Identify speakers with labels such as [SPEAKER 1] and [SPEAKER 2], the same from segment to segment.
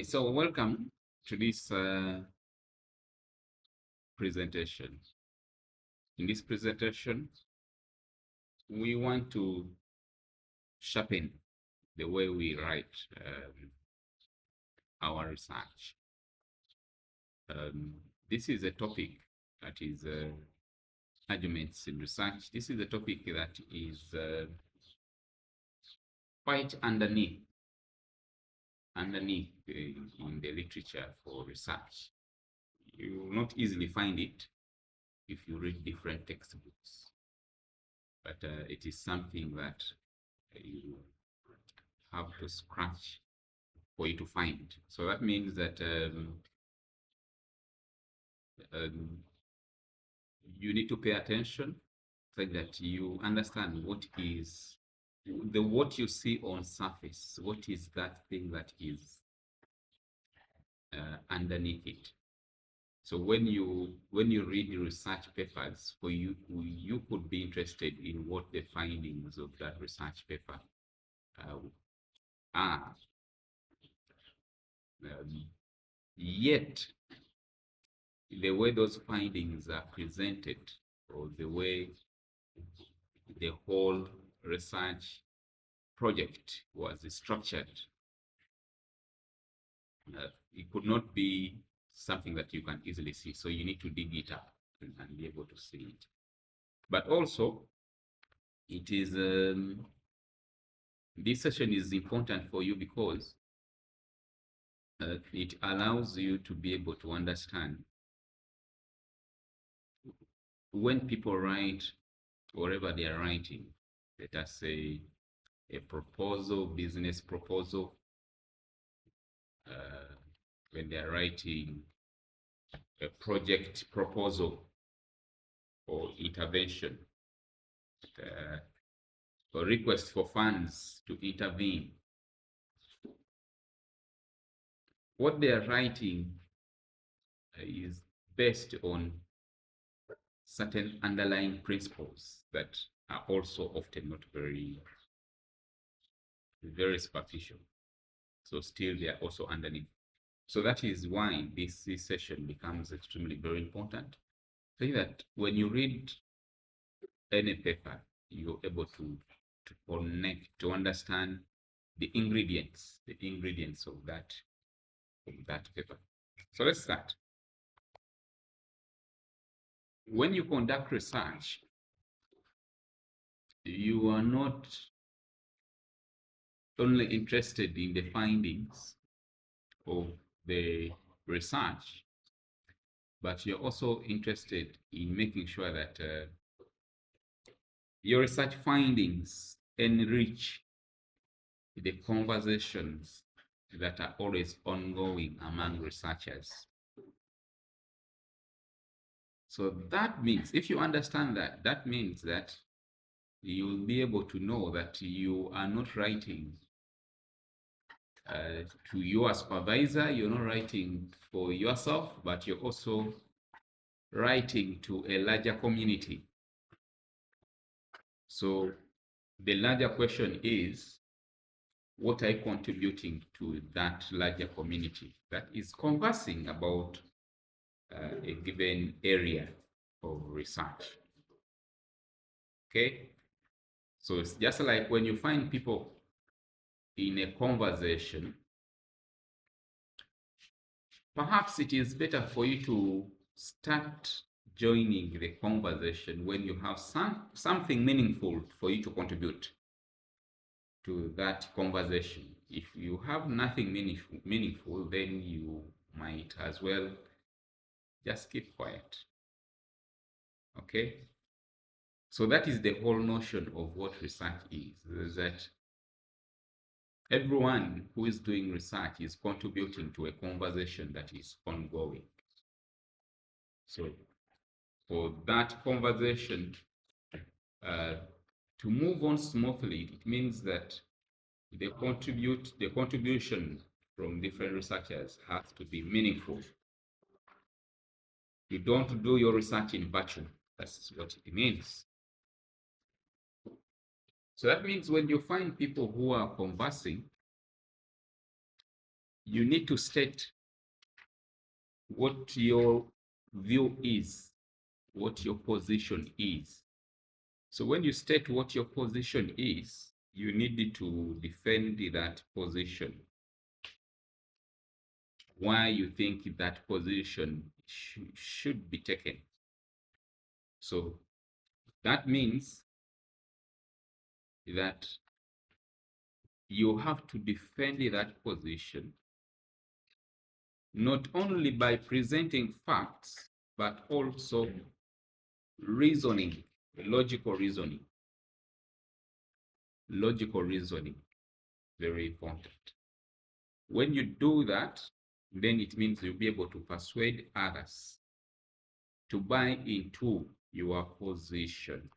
[SPEAKER 1] So welcome to this presentation. In this presentation, we want to sharpen the way we write our research. This is a topic that is arguments in research. This is a topic that is quite underneath in the literature for research. You will not easily find it if you read different textbooks, but it is something that you have to scratch for you to find. So that means that you need to pay attention so that you understand what you see on surface. What is that thing that is underneath it? So when you read the research papers, for you could be interested in what the findings of that research paper are. Yet, the way those findings are presented, or the way the whole research project was structured, it could not be something that you can easily see. So you need to dig it up and be able to see it. But also, it is this session is important for you because it allows you to be able to understand when people write whatever they are writing, let us say a proposal, business proposal, when they are writing a project proposal or intervention, or request for funds to intervene. What they are writing is based on certain underlying principles that are also often not very superficial. So still they are also underneath. So that is why this session becomes extremely very important. So that when you read any paper, you're able to connect, to understand the ingredients of that paper. So let's start. When you conduct research, you are not only interested in the findings of the research, but you're also interested in making sure that your research findings enrich the conversations that are always ongoing among researchers. So that means, if you understand that, that means that you will be able to know that you are not writing to your supervisor, you're not writing for yourself, but you're also writing to a larger community. So the larger question is, what are you contributing to that larger community that is conversing about a given area of research? Okay, so it's just like when you find people in a conversation, perhaps it is better for you to start joining the conversation when you have something meaningful for you to contribute to that conversation. If you have nothing meaningful, then you might as well just keep quiet. Okay, so that is the whole notion of what research is that everyone who is doing research is contributing to a conversation that is ongoing. So for that conversation to move on smoothly, it means that the contribution from different researchers has to be meaningful. You don't do your research in vacuum. That's what it means. So that means when you find people who are conversing, you need to state what your view is, what your position is. So when you state what your position is, you need to defend that position. Why you think that position should be taken. So that means that you have to defend that position not only by presenting facts, but also reasoning, logical reasoning. Logical reasoning, very important. When you do that, then it means you'll be able to persuade others to buy into your position.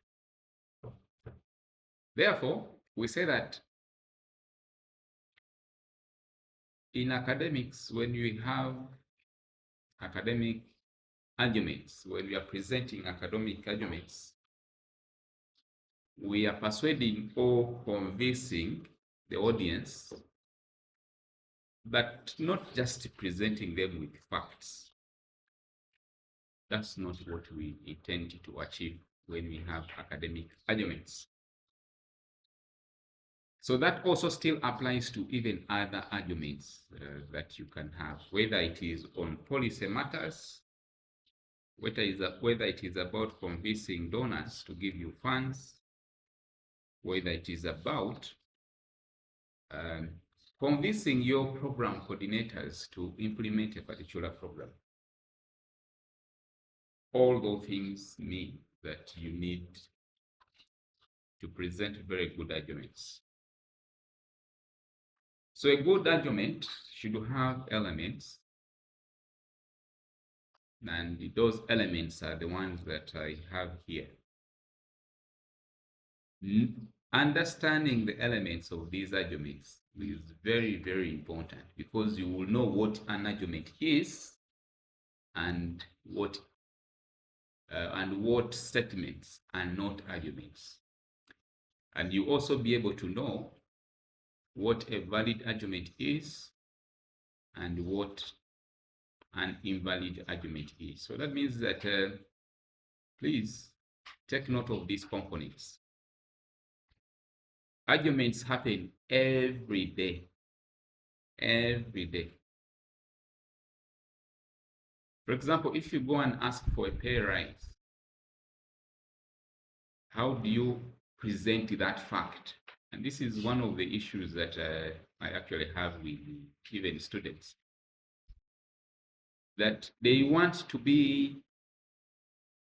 [SPEAKER 1] Therefore, we say that in academics, when we have academic arguments, when we are presenting academic arguments, we are persuading or convincing the audience, but not just presenting them with facts. That's not what we intend to achieve when we have academic arguments. So that also still applies to even other arguments that you can have, whether it is on policy matters, whether it is about convincing donors to give you funds, whether it is about convincing your program coordinators to implement a particular program. All those things mean that you need to present very good arguments. So a good argument should have elements, and those elements are the ones that I have here. Understanding the elements of these arguments is very, very important, because you will know what an argument is and what statements are not arguments. And you also be able to know what a valid argument is and what an invalid argument is. So that means that please take note of these components. Arguments happen every day. Every day. For example, if you go and ask for a pay rise, how do you present that fact? And this is one of the issues that I actually have with even students, that they want to be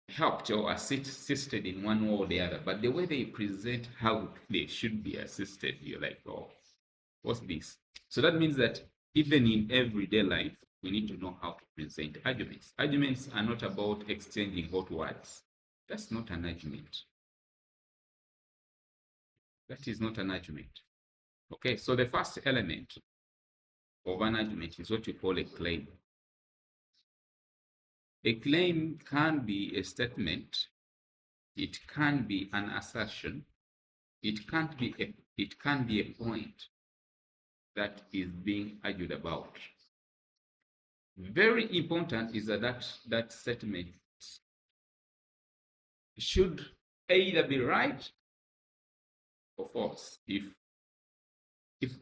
[SPEAKER 1] helped or assisted in one way or the other, but the way they present how they should be assisted, you're like, oh, what's this? So that means that even in everyday life, we need to know how to present arguments. Arguments are not about exchanging hot words. That's not an argument. That is not an argument. Okay, so the first element of an argument is what you call a claim. A claim can be a statement, it can be an assertion, it can be a point that is being argued about. Very important is that statement should either be right or false. If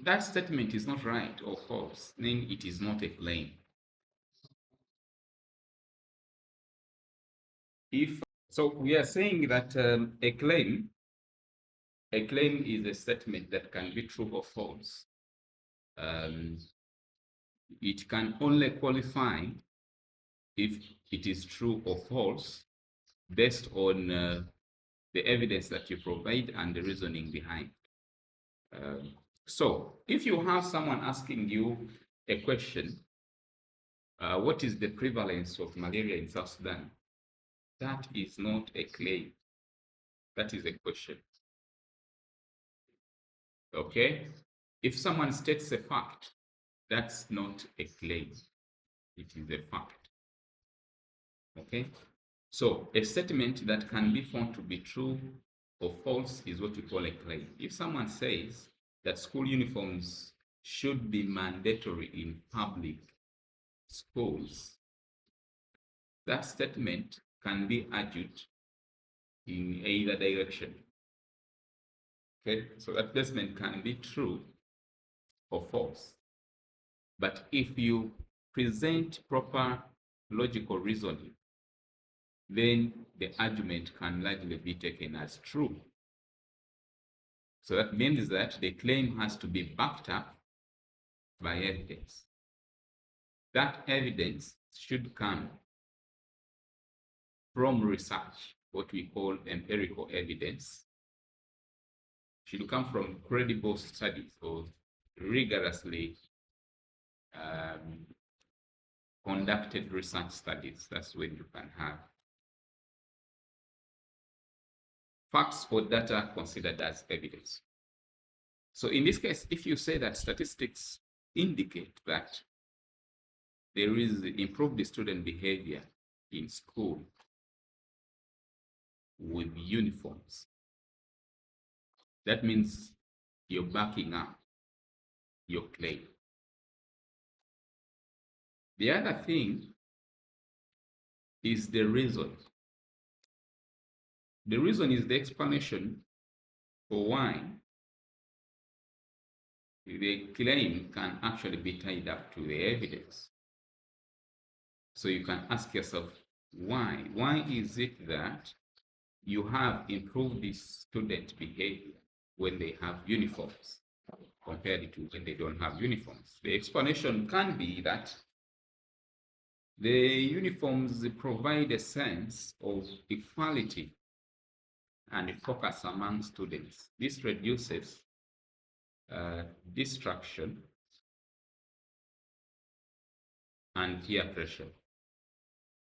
[SPEAKER 1] that statement is not right or false, then it is not a claim. So we are saying that a claim is a statement that can be true or false. It can only qualify if it is true or false based on the evidence that you provide and the reasoning behind. So if you have someone asking you a question, what is the prevalence of malaria in South Sudan? That is not a claim. That is a question. Okay? If someone states a fact, that's not a claim. It is a fact. Okay? So a statement that can be found to be true or false is what we call a claim. If someone says that school uniforms should be mandatory in public schools, that statement can be argued in either direction. Okay, so that statement can be true or false. But if you present proper logical reasoning, then the argument can largely be taken as true. So that means that the claim has to be backed up by evidence. That evidence should come from research, what we call empirical evidence, should come from credible studies or rigorously conducted research studies. That's when you can have facts or data considered as evidence. So in this case, if you say that statistics indicate that there is improved student behavior in school with uniforms, that means you're backing up your claim. The other thing is the reason. The reason is the explanation for why the claim can actually be tied up to the evidence. So you can ask yourself, why? Why is it that you have improved the student behavior when they have uniforms compared to when they don't have uniforms? The explanation can be that the uniforms provide a sense of equality and focus among students. This reduces distraction and peer pressure.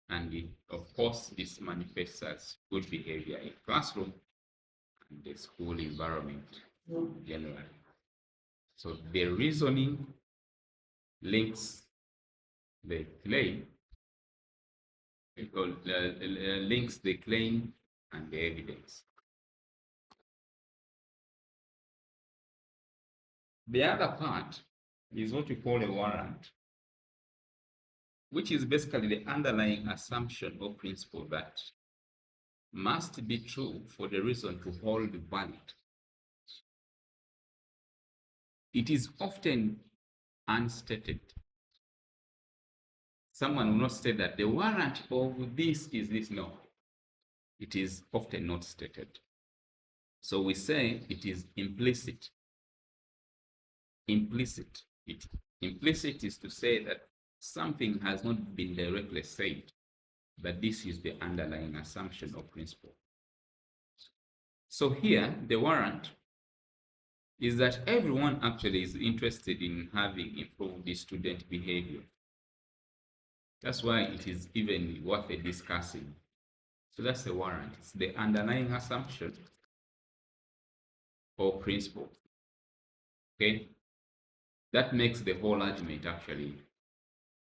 [SPEAKER 1] And of course, this manifests as good behavior in classroom and the school environment generally. So the reasoning links the claim, links the claim and the evidence. The other part is what we call a warrant, which is basically the underlying assumption or principle that must be true for the reason to hold valid. It is often unstated. Someone will not say that the warrant of this is this. No, it is often not stated. So we say it is implicit. Implicit. Implicit is to say that something has not been directly said, but this is the underlying assumption or principle. So here, the warrant is that everyone actually is interested in having improved the student behavior. That's why it is even worth discussing. So that's the warrant. It's the underlying assumption or principle. Okay? That makes the whole argument actually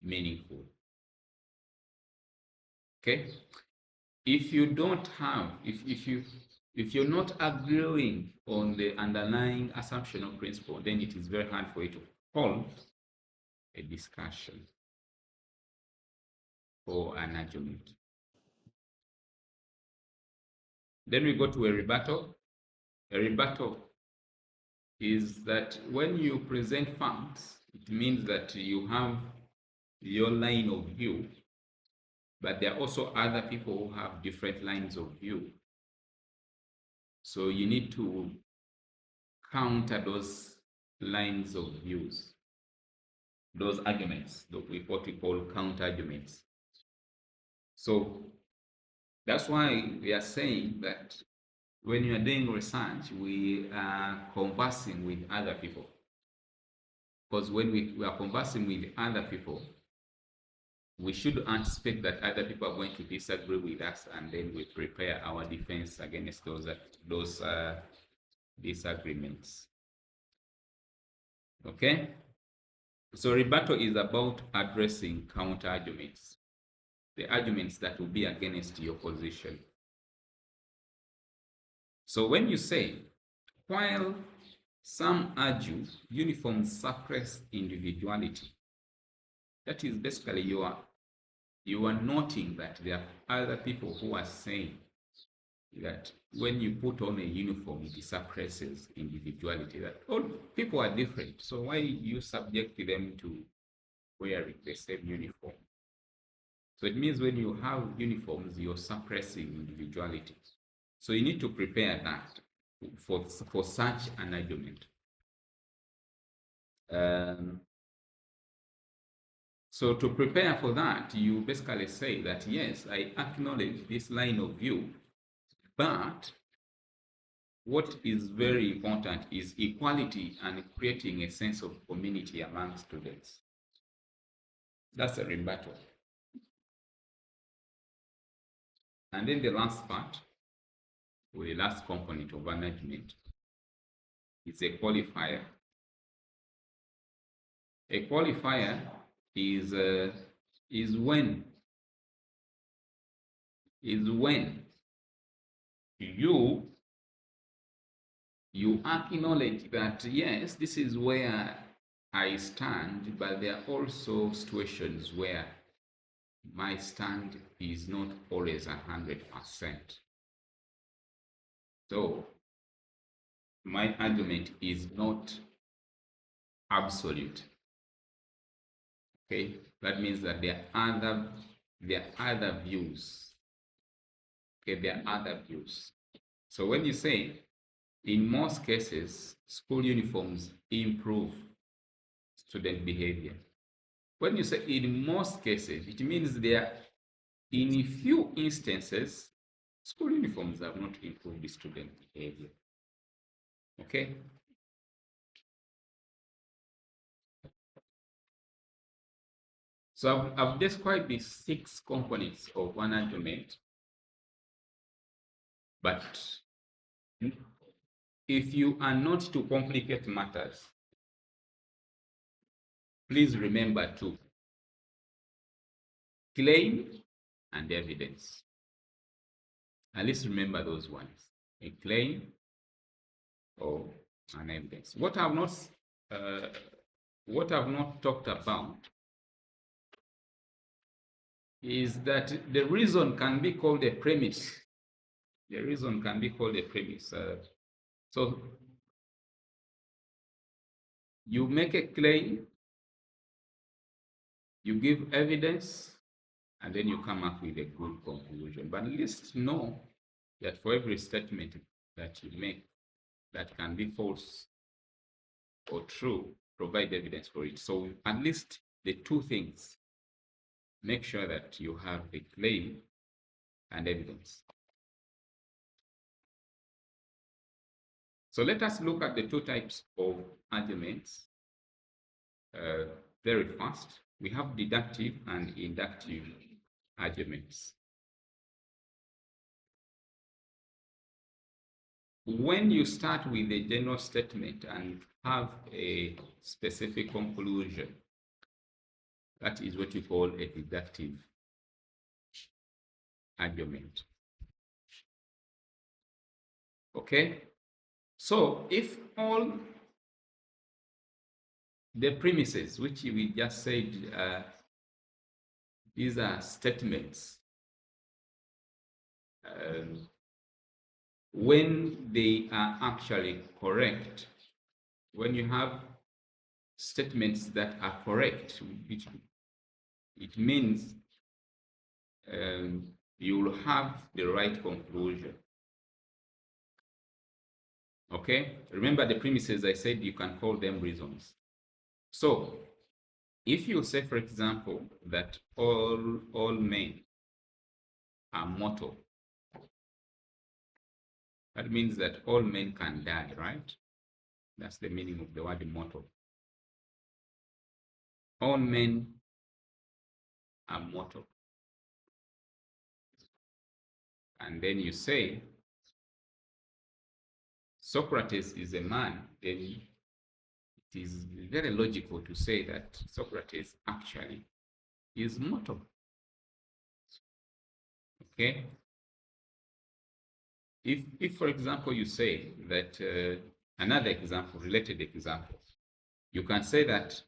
[SPEAKER 1] meaningful. Okay? If you don't have, if you're not agreeing on the underlying assumption or principle, then it is very hard for you to hold a discussion or an argument. Then we go to a rebuttal. A rebuttal is that when you present facts, it means that you have your line of view, but there are also other people who have different lines of view. So you need to counter those lines of views, those arguments, what we call counter arguments. So that's why we are saying that when you are doing research, we are conversing with other people. Because when we are conversing with other people, we should anticipate that other people are going to disagree with us, and then we prepare our defense against those disagreements. Okay? So rebuttal is about addressing counter arguments, the arguments that will be against your position. So when you say, while Some argue uniforms suppress individuality. That is basically you are noting that there are other people who are saying that when you put on a uniform, it suppresses individuality. That all people are different, so why you subject them to wearing the same uniform? So it means when you have uniforms, you're suppressing individuality. So you need to prepare that for such an argument. So to prepare for that, you basically say that, yes, I acknowledge this line of view, but what is very important is equality and creating a sense of community among students. That's a rebuttal. And then the last part, or the last component of an argument, is a qualifier. A qualifier is when you acknowledge that, yes, this is where I stand, but there are also situations where my stand is not always 100%. So my argument is not absolute. Okay, that means that there are other views. Okay, there are other views. So when you say, in most cases, school uniforms improve student behavior. When you say in most cases, it means there, in a few instances, school uniforms have not improved student behavior. Okay? So I've described the 6 components of one argument, but if you are not to complicate matters, please remember to claim and evidence. At least remember those ones: a claim or an evidence. What I've not talked about is that the reason can be called a premise. The reason can be called a premise. So you make a claim, you give evidence, and then you come up with a good conclusion. But at least know that for every statement that you make that can be false or true, provide evidence for it. So at least the 2 things, make sure that you have a claim and evidence. So let us look at the 2 types of arguments very fast. We have deductive and inductive arguments. When you start with a general statement and have a specific conclusion, that is what you call a deductive argument. Okay? So if all the premises which we just said, these are statements, when they are actually correct, when you have statements that are correct, it means you will have the right conclusion. Okay? Remember the premises I said you can call them reasons. So if you say, for example, that all men are mortal, that means that all men can die, right? That's the meaning of the word mortal. All men are mortal. And then you say Socrates is a man, then it is very logical to say that Socrates actually is mortal. Okay? If for example, you say that Another example, related example. You can say that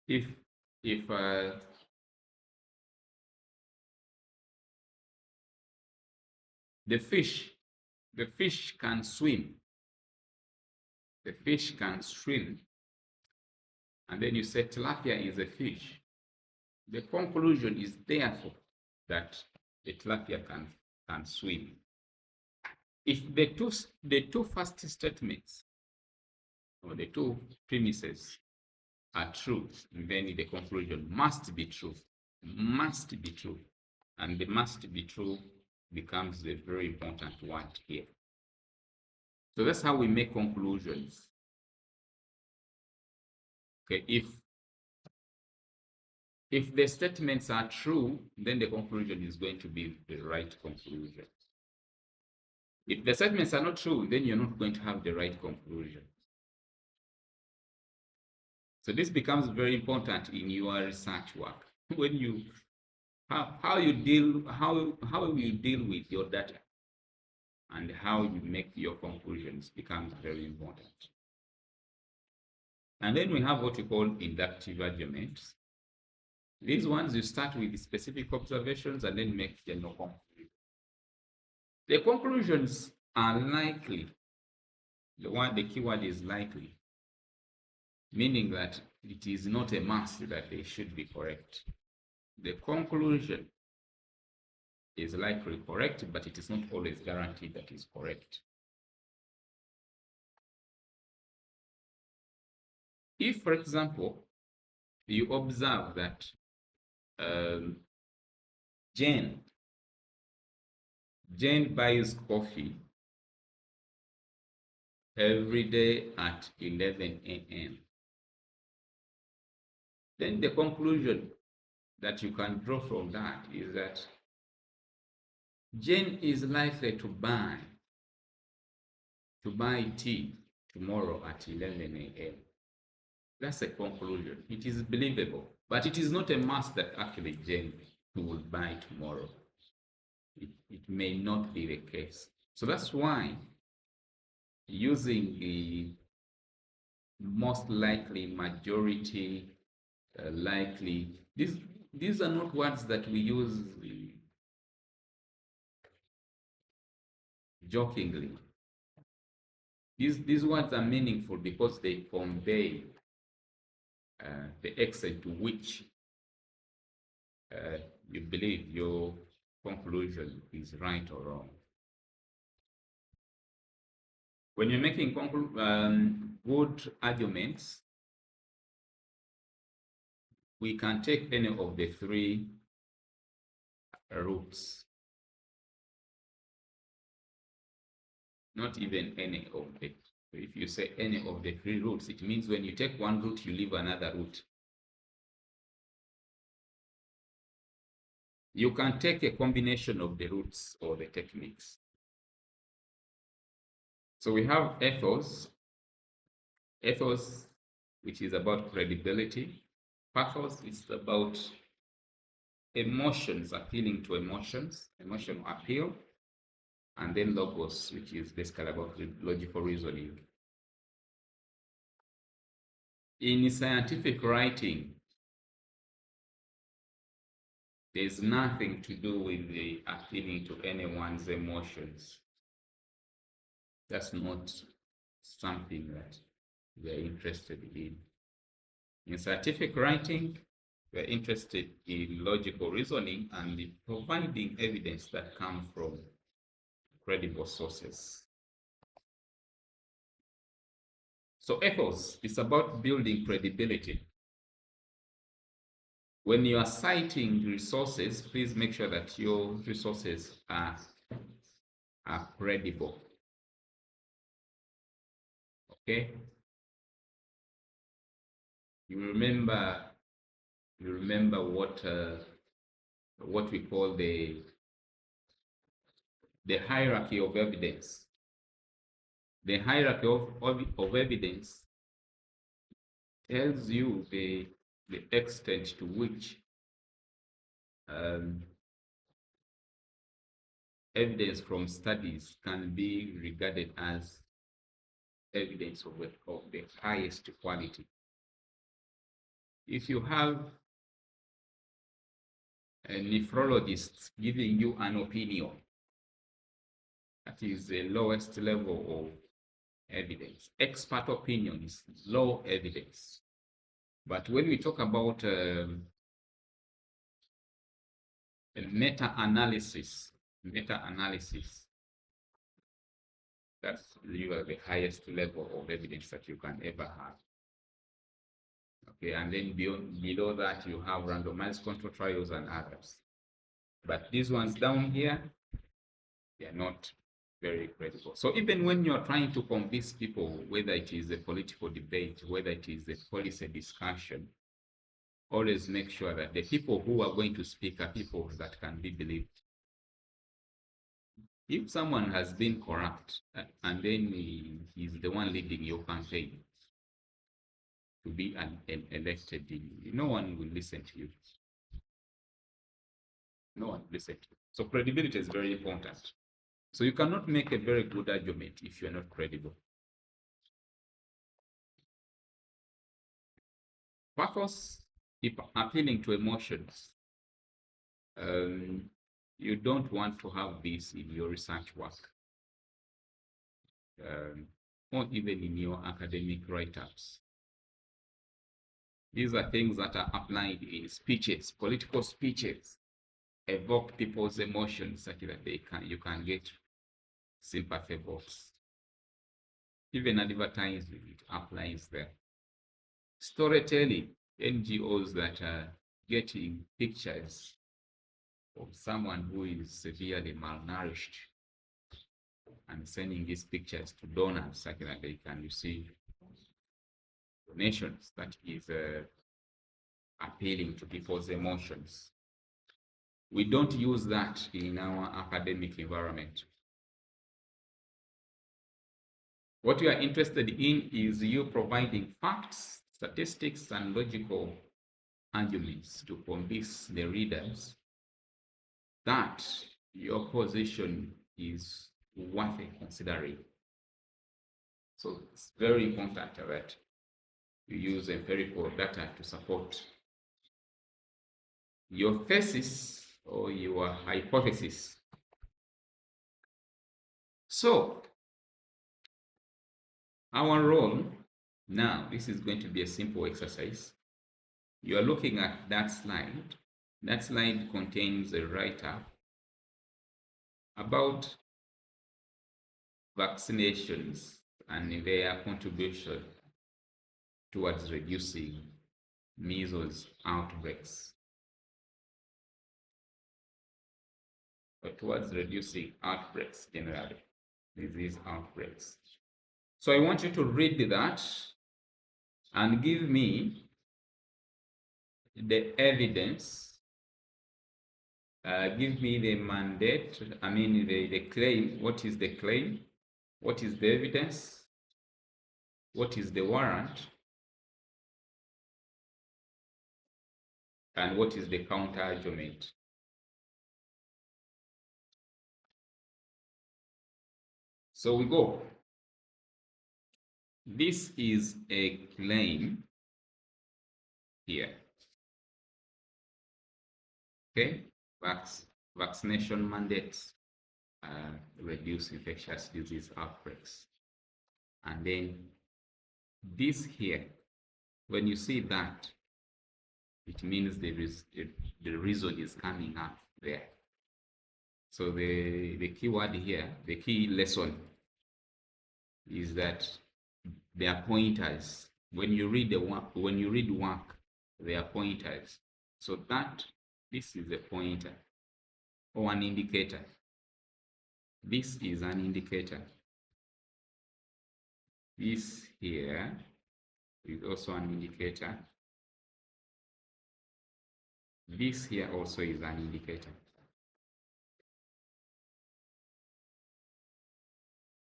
[SPEAKER 1] if the fish can swim, the fish can swim, and then you say tilapia is a fish, the conclusion is therefore that the tilapia can swim. If the two first statements or the two premises are true, then the conclusion must be true. Must be true. And the must be true becomes a very important word here. So that's how we make conclusions. Okay, if the statements are true, then the conclusion is going to be the right conclusion. If the statements are not true, then you're not going to have the right conclusion. So this becomes very important in your research work. When you how you deal with your data and how you make your conclusions becomes very important. And then we have what we call inductive arguments. These ones you start with specific observations and then make general conclusions. The conclusions are likely. The keyword is likely, meaning that it is not a must that they should be correct. The conclusion is likely correct, but it is not always guaranteed that is correct. If, for example, you observe that Jane buys coffee every day at 11 a.m., then the conclusion that you can draw from that is that Jane is likely to buy tea tomorrow at 11 a.m. That's a conclusion. It is believable, but it is not a must that actually Jane will buy tomorrow. It may not be the case. So that's why using the most likely, majority, likely, these are not words that we use jokingly. These words are meaningful because they convey the extent to which you believe your conclusion is right or wrong. When you're making good arguments, we can take any of the three routes. Not even any of the. If you say any of the three routes, it means when you take one route, you leave another route. You can take a combination of the routes or the techniques. So we have ethos, which is about credibility. Pathos is about emotions, appealing to emotions, emotional appeal. And then logos, which is basically about logical reasoning. In scientific writing, there's nothing to do with the appealing to anyone's emotions. That's not something that we're interested in. In scientific writing, we're interested in logical reasoning and in providing evidence that comes from credible sources. So ethos is about building credibility. When you are citing resources, please make sure that your resources are credible. Okay? You remember what we call the hierarchy of evidence. The hierarchy of evidence tells you the extent to which evidence from studies can be regarded as evidence of the highest quality. If you have a nephrologist giving you an opinion, that is the lowest level of evidence. Expert opinion is low evidence. But when we talk about meta-analysis, that's usually the highest level of evidence that you can ever have. Okay, and then below that you have randomized control trials and others. But these ones down here, they are not very credible. So even when you're trying to convince people, whether it is a political debate, whether it is a policy discussion, always make sure that the people who are going to speak are people that can be believed. If someone has been corrupt and then he's the one leading your campaign to be elected, no one will listen to you. No one will listen to you. So credibility is very important. So you cannot make a very good argument if you're not credible. Pathos, if appealing to emotions, you don't want to have this in your research work, or even in your academic write-ups. These are things that are applied in speeches, political speeches, evoke people's emotions such that you can get sympathy votes. Even advertising, it applies there. Storytelling, NGOs that are getting pictures of someone who is severely malnourished and sending these pictures to donors such that they can receive donations, that is appealing to people's emotions. We don't use that in our academic environment. What you are interested in is you providing facts, statistics, and logical arguments to convince the readers that your position is worth considering. So it's very important that you use empirical data to support your thesis or your hypothesis. So our role now, this is going to be a simple exercise. You are looking at that slide. That slide contains a write-up about vaccinations and their contribution towards reducing measles outbreaks, or towards reducing outbreaks generally, disease outbreaks. So I want you to read that and give me the evidence, give me the mandate, the claim. What is the claim? What is the evidence? What is the warrant? And what is the counter argument? So we go. This is a claim here. Okay, vaccination mandates reduce infectious disease outbreaks. And then this here, when you see that, it means the reason is coming up there. So the key word here, the key lesson is that they are pointers. When you read work, they are pointers. So this is a pointer or an indicator. This is an indicator. This here is also an indicator. This here also is an indicator.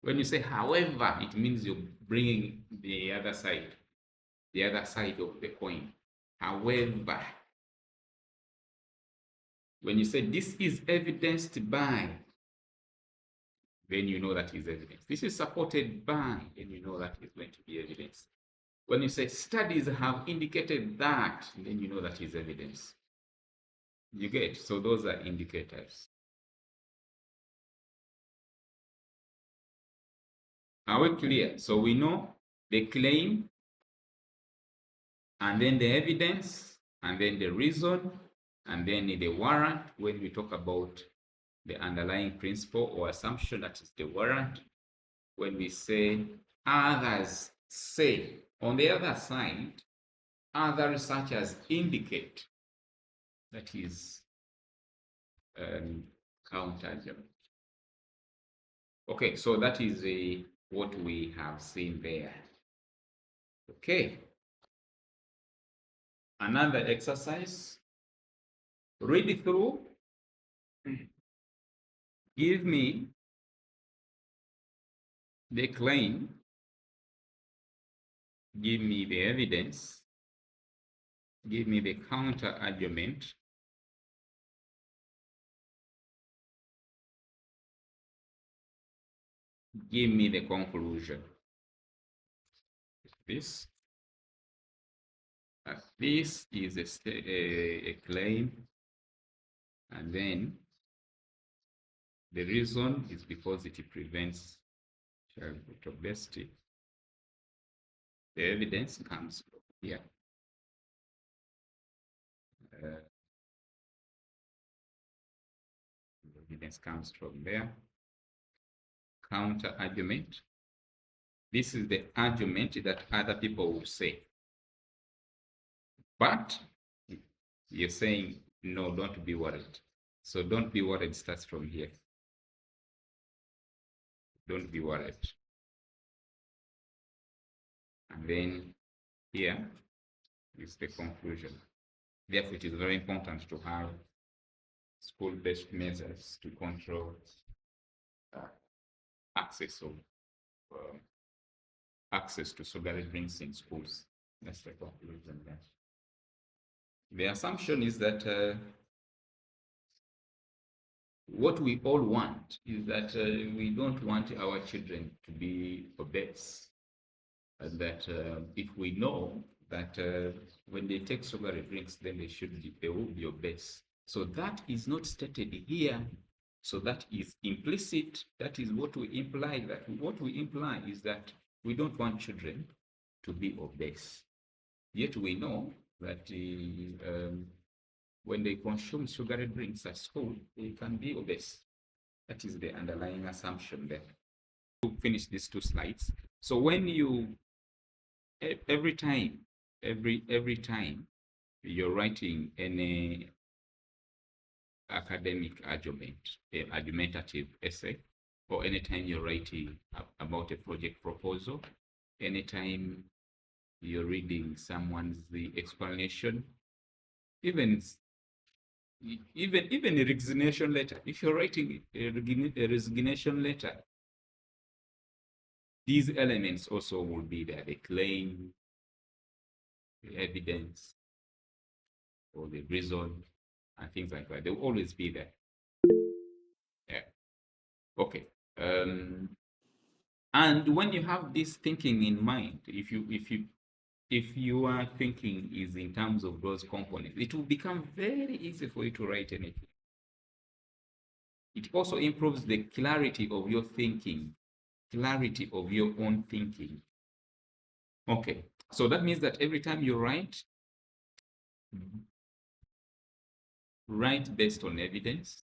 [SPEAKER 1] When you say however, it means you're bringing the other side of the coin. However, when you say this is evidenced by, then you know that is evidence. This is supported by, then you know that is going to be evidence. When you say studies have indicated that, then you know that is evidence. You get? So those are indicators. Are we clear? So we know the claim, and then the evidence, and then the reason, and then the warrant when we talk about the underlying principle or assumption, that is the warrant. When we say others say, on the other side, other researchers indicate, that is counter argument. Okay, so that is what we have seen there. Okay. Another exercise, read through, give me the claim, give me the evidence, give me the counter argument, give me the conclusion. This is a claim, and then the reason is because it prevents childhood obesity. The evidence comes from here. The evidence comes from there. Counter argument. This is the argument that other people will say. But you're saying, no, don't be worried. So don't be worried starts from here. Don't be worried. And then here is the conclusion. Therefore, it is very important to have school-based measures to control access to sugary drinks in schools. That's the conclusion there. The assumption is that what we all want is that we don't want our children to be obese. And that if we know that when they take sugary drinks, then they will be obese. So that is not stated here. So that is implicit. That is what we imply. That what we imply is that we don't want children to be obese. Yet we know that when they consume sugary drinks at school, they can be obese. That is the underlying assumption there. To finish these two slides. So when you every time you're writing any academic argumentative essay, or anytime you're writing about a project proposal, anytime you're reading someone's explanation, even a resignation letter, if you're writing a resignation letter, these elements also will be there: the claim, the evidence, or the reason, and things like that. They'll always be there. Yeah. Okay. And when you have this thinking in mind, if your thinking is in terms of those components, it will become very easy for you to write anything. It also improves the clarity of your thinking, clarity of your own thinking. Okay, so that means that every time you write based on evidence.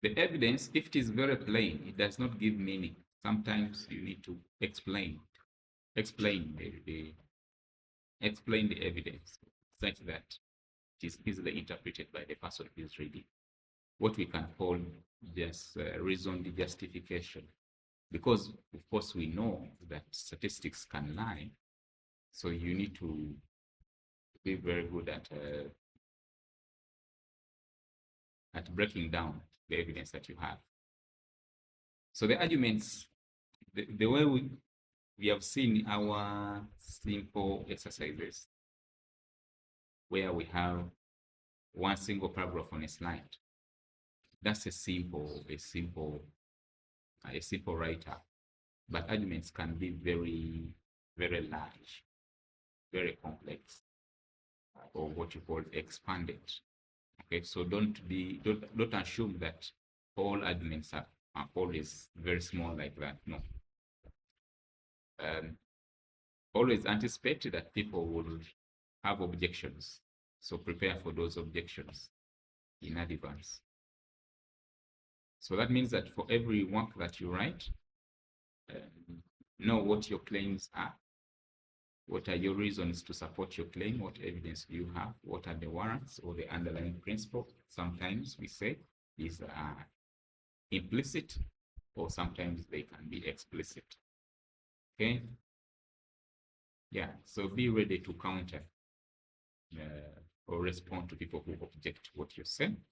[SPEAKER 1] The evidence, if it is very plain, it does not give meaning. Sometimes you need to explain the evidence such that it is easily interpreted by the person who is reading. What we can call just reasoned justification, because of course we know that statistics can lie, so you need to be very good at breaking down the evidence that you have. So the arguments, the way we have seen our simple exercises where we have one single paragraph on a slide. That's a simple a simple write-up. But arguments can be very, very large, very complex, or what you call expanded. Okay, so don't assume that all arguments are always very small like that. No. Always anticipate that people will have objections. So prepare for those objections in advance. So that means that for every work that you write, know what your claims are. What are your reasons to support your claim? What evidence do you have? What are the warrants or the underlying principle? Sometimes we say these are implicit, or sometimes they can be explicit. Okay? Yeah, so be ready to counter or respond to people who object to what you say.